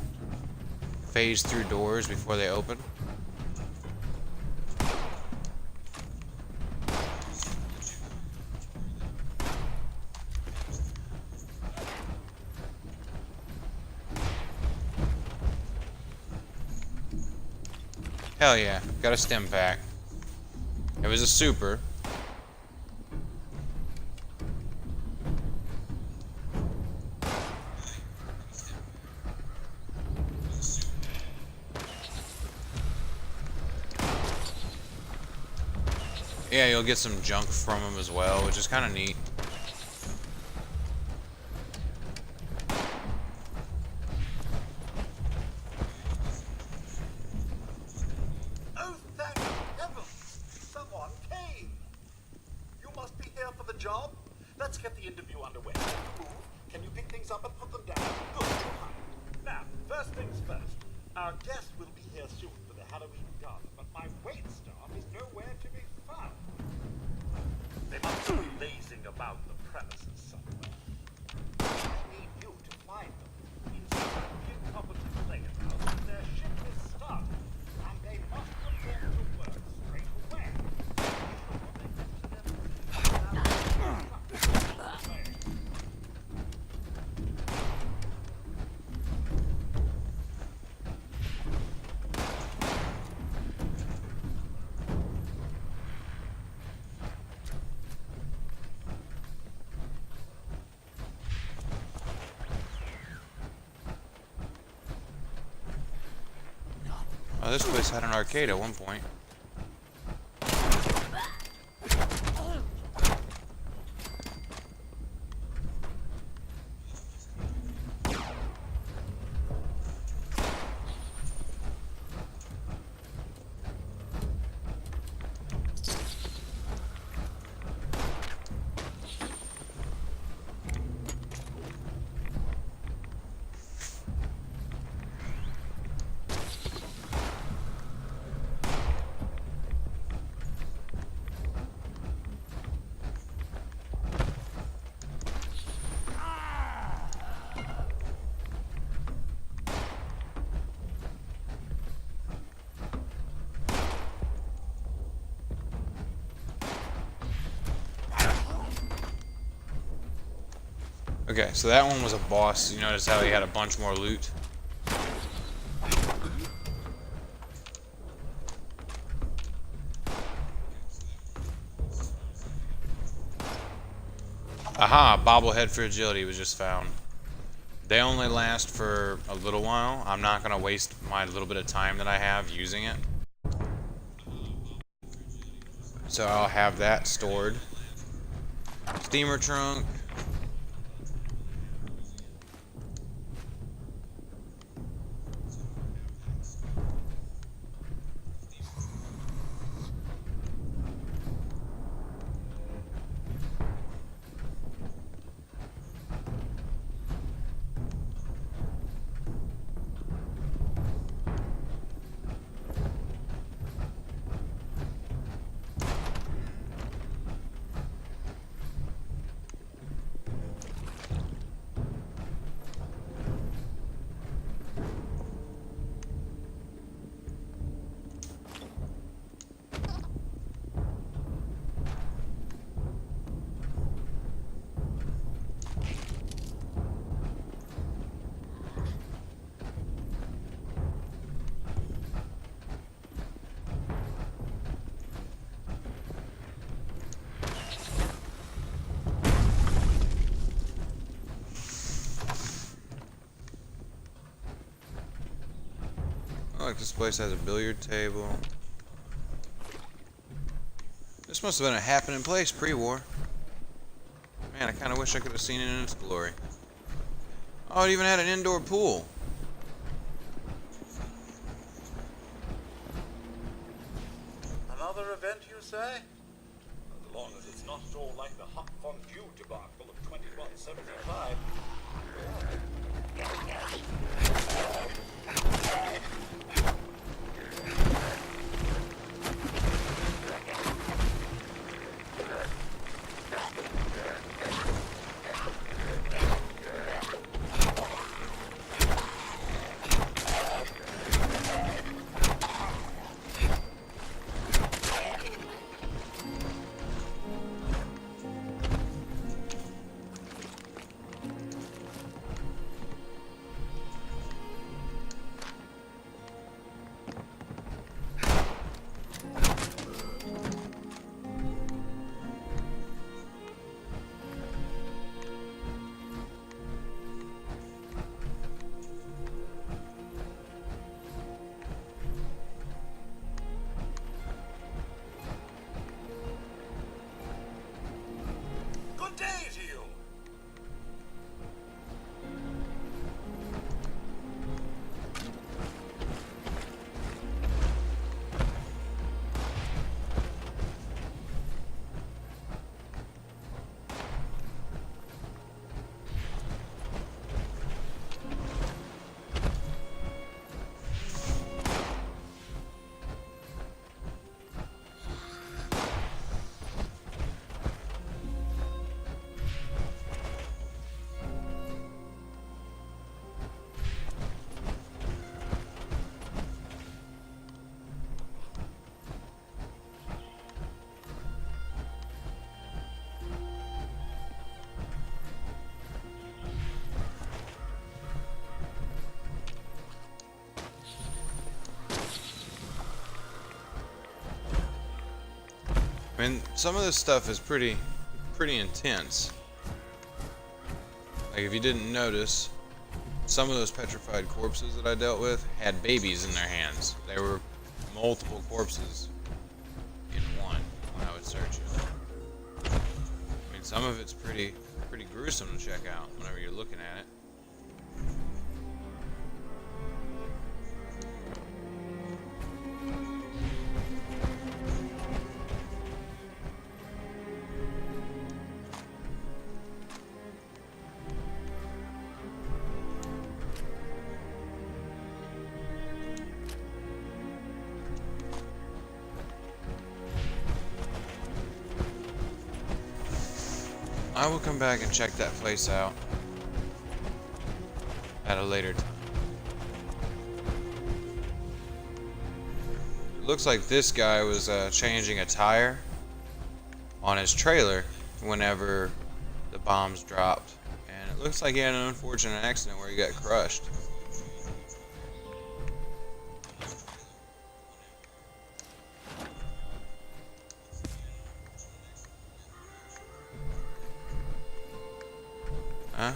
phase through doors before they open. Hell yeah, got a stim pack. It was a super. Yeah, you'll get some junk from them as well, which is kind of neat.
Oh, thank heavens! Someone came! You must be here for the job? Let's get the interview underway. Move. Can you pick things up and put them down? Good. Now, first things first. Our guest will be here soon for the Halloween gala, but my wait staff is nowhere to be found. They must be lazing about the premises somewhere. I need you to find them in some incompetent playhouse when their ship is started, and they must return to work straight away.
Oh, this place had an arcade at one point. Okay, so that one was a boss. You notice how he had a bunch more loot? Aha, bobblehead for agility was just found. They only last for a little while. I'm not going to waste my little bit of time that I have using it. So I'll have that stored. Steamer trunk. like this place has a billiard table. This must have been a happening place pre-war. Man, I kind of wish I could have seen it in its glory. Oh, it even had an indoor pool.
Another event, you say? As long as it's not at all like the hot fondue debacle of 2175. Good day to you.
I mean, some of this stuff is pretty intense. Like, if you didn't notice, some of those petrified corpses that I dealt with had babies in their hands. They were multiple corpses in one when I would search it. I mean, some of it's pretty gruesome to check out whenever you're looking at it. I will come back and check that place out at a later time. It looks like this guy was changing a tire on his trailer whenever the bombs dropped. And it looks like he had an unfortunate accident where he got crushed. Huh?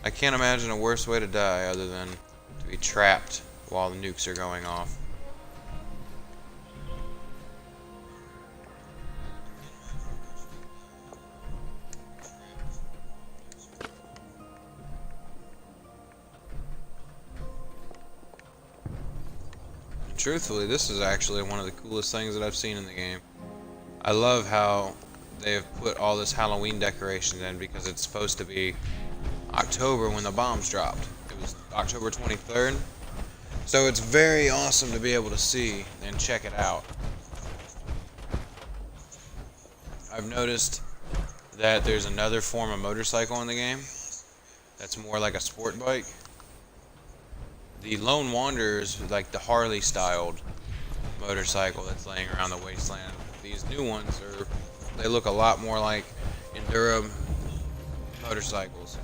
I can't imagine a worse way to die other than to be trapped while the nukes are going off. And truthfully, this is actually one of the coolest things that I've seen in the game. I love how they've put all this Halloween decorations in because it's supposed to be October when the bombs dropped. It was October 23rd. So it's very awesome to be able to see and check it out. I've noticed that there's another form of motorcycle in the game that's more like a sport bike. The Lone Wanderer is like the Harley styled motorcycle that's laying around the wasteland. These new ones they look a lot more like Enduro motorcycles.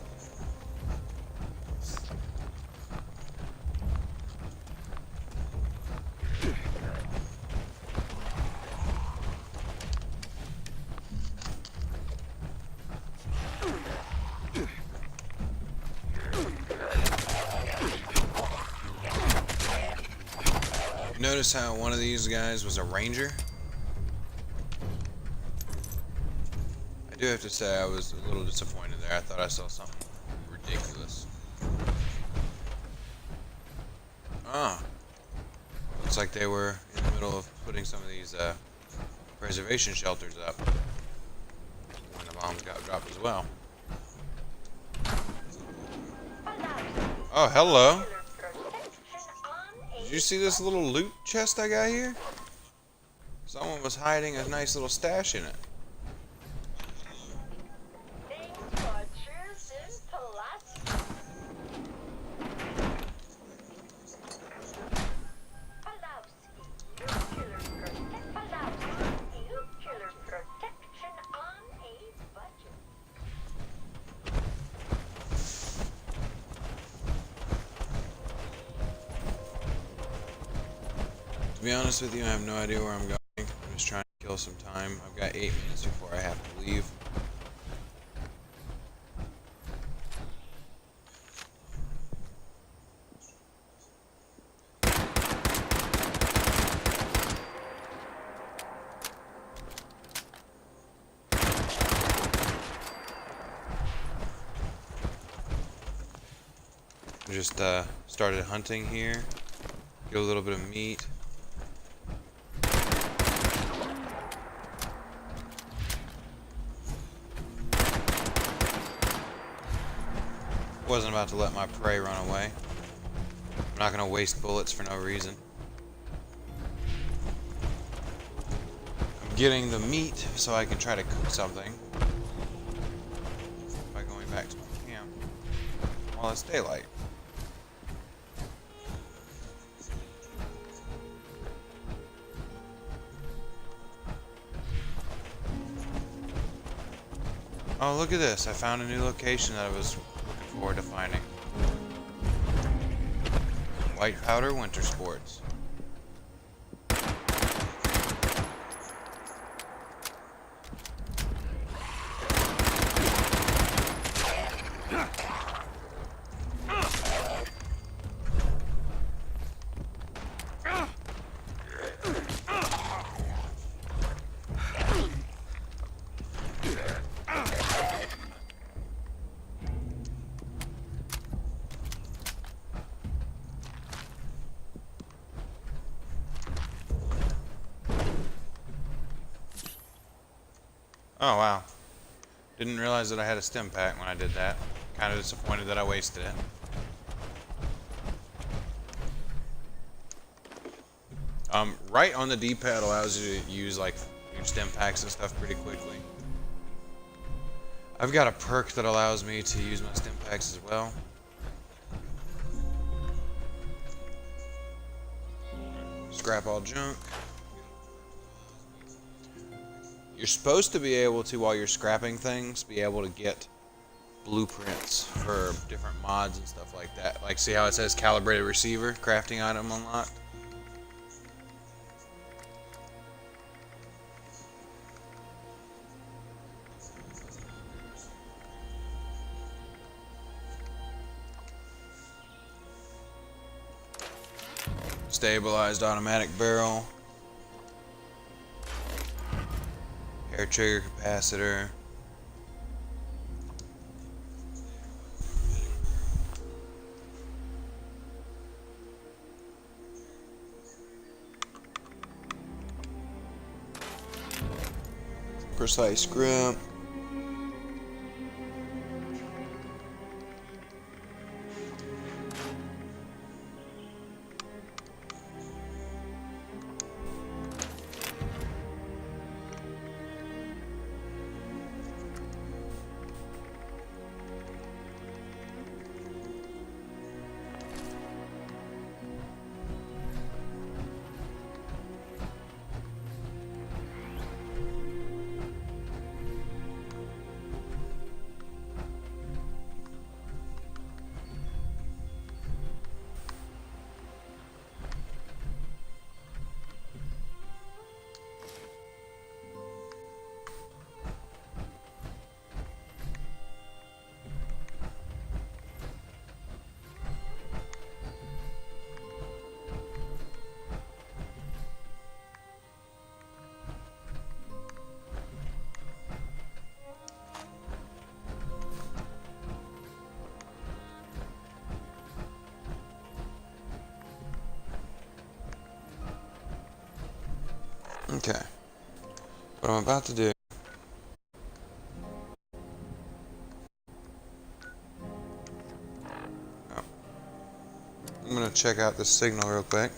Notice how one of these guys was a ranger? I do have to say I was a little disappointed there. I thought I saw something ridiculous. Ah. Looks like they were in the middle of putting some of these preservation shelters up when the bombs got dropped as well. Oh, hello. Did you see this little loot chest I got here? Someone was hiding a nice little stash in it. To be honest with you, I have no idea where I'm going. I'm just trying to kill some time. I've got 8 minutes before I have to leave. Just started hunting here. Get a little bit of meat. Wasn't about to let my prey run away. I'm not gonna waste bullets for no reason. I'm getting the meat so I can try to cook something by going back to my camp while it's daylight. Oh, look at this. I found a new location that I was looking forward to finding. White Powder Winter Sports. Oh wow. Didn't realize that I had a stim pack when I did that. Kind of disappointed that I wasted it. Right on the D-pad allows you to use like your stim packs and stuff pretty quickly. I've got a perk that allows me to use my stim packs as well. Scrap all junk. You're supposed to be able to, while you're scrapping things, be able to get blueprints for different mods and stuff like that. Like, see how it says calibrated receiver, crafting item unlocked? Stabilized automatic barrel. Air trigger capacitor. Precise grip. Okay. What I'm about to do. Oh. I'm gonna check out this signal real quick.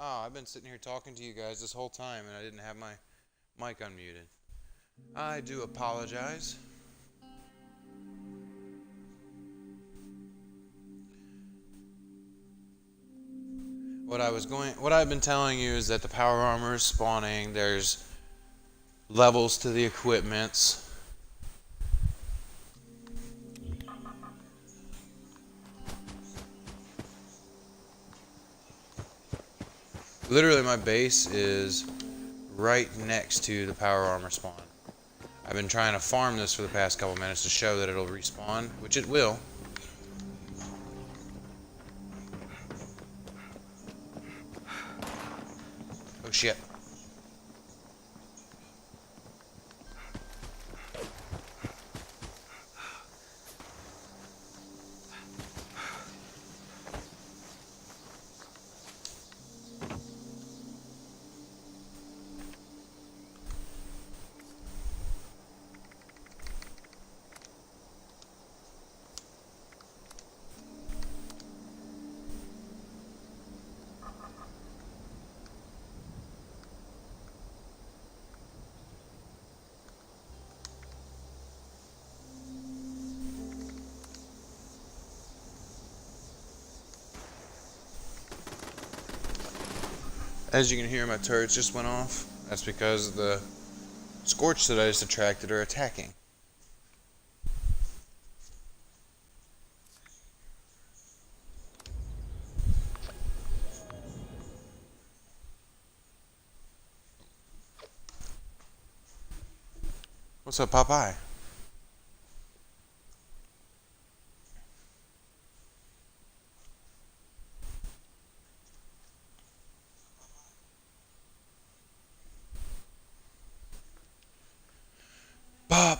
Oh, I've been sitting here talking to you guys this whole time and I didn't have my mic unmuted. I do apologize. What I've been telling you is that the power armor is spawning. There's levels to the equipments. Literally, my base is right next to the power armor spawn. I've been trying to farm this for the past couple minutes to show that it'll respawn, which it will. Oh shit. As you can hear, my turrets just went off. That's because the Scorch that I just attracted are attacking. What's up, Popeye? Bob!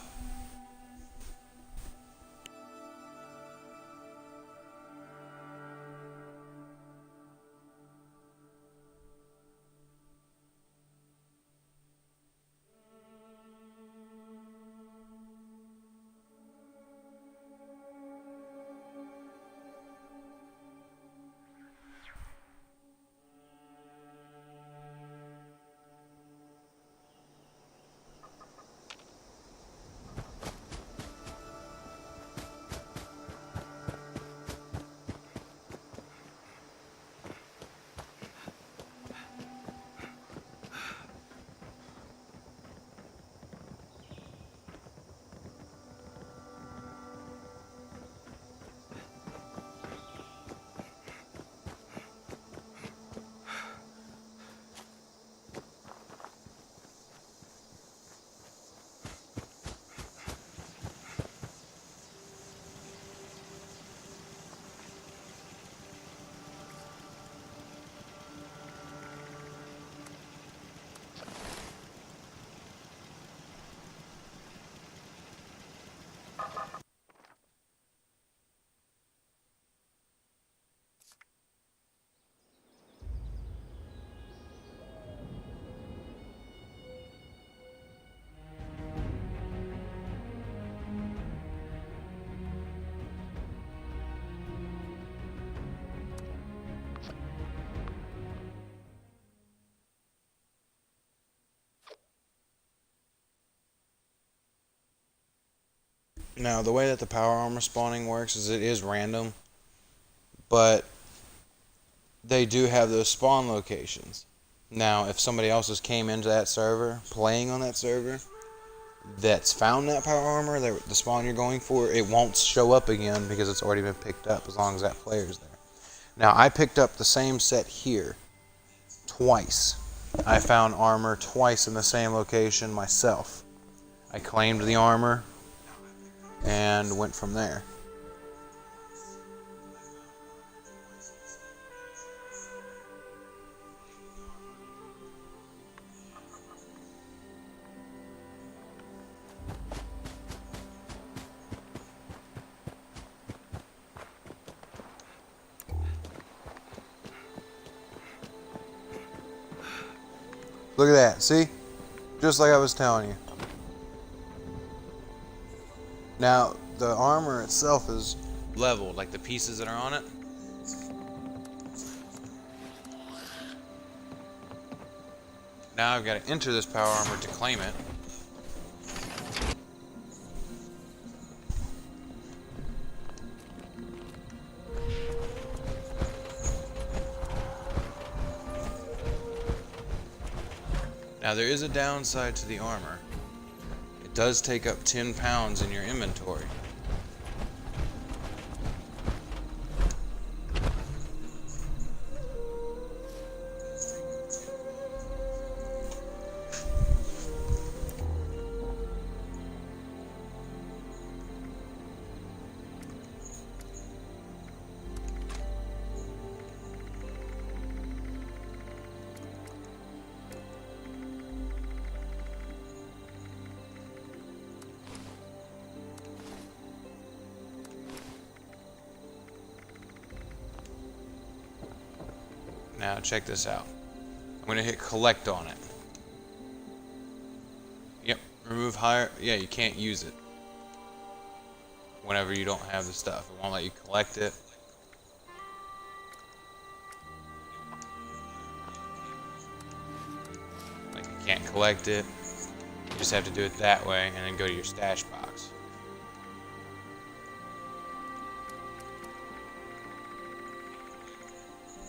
Now, the way that the power armor spawning works is it is random, but they do have those spawn locations. Now, if somebody else just came into that server, playing on that server, that's found that power armor, the spawn you're going for, it won't show up again because it's already been picked up as long as that player's there. Now, I picked up the same set here twice. I found armor twice in the same location myself. I claimed the armor and went from there. Look at that, see? Just like I was telling you. Now, the armor itself is leveled, like the pieces that are on it. Now I've got to enter this power armor to claim it. Now there is a downside to the armor. It does take up 10 pounds in your inventory. Now check this out. I'm going to hit collect on it. Yep, remove higher. Yeah, you can't use it whenever you don't have the stuff. It won't let you collect it. Like you can't collect it. You just have to do it that way and then go to your stash box.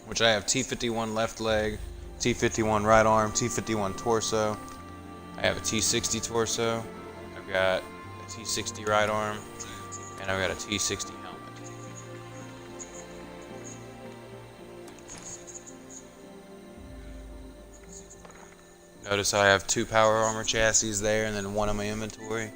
Which I have T51 left leg, T51 right arm, T51 torso. I have a T60 torso. I've got a T60 right arm, and I've got a T60 helmet. Notice I have 2 power armor chassis there, and then 1 in my inventory.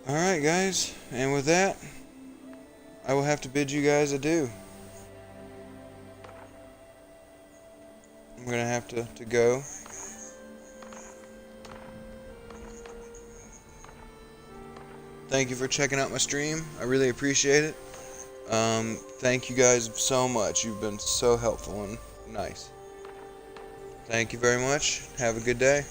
Alright guys, and with that, I will have to bid you guys adieu. I'm gonna have to go. Thank you for checking out my stream. I really appreciate it. Thank you guys so much. You've been so helpful and nice. Thank you very much. Have a good day.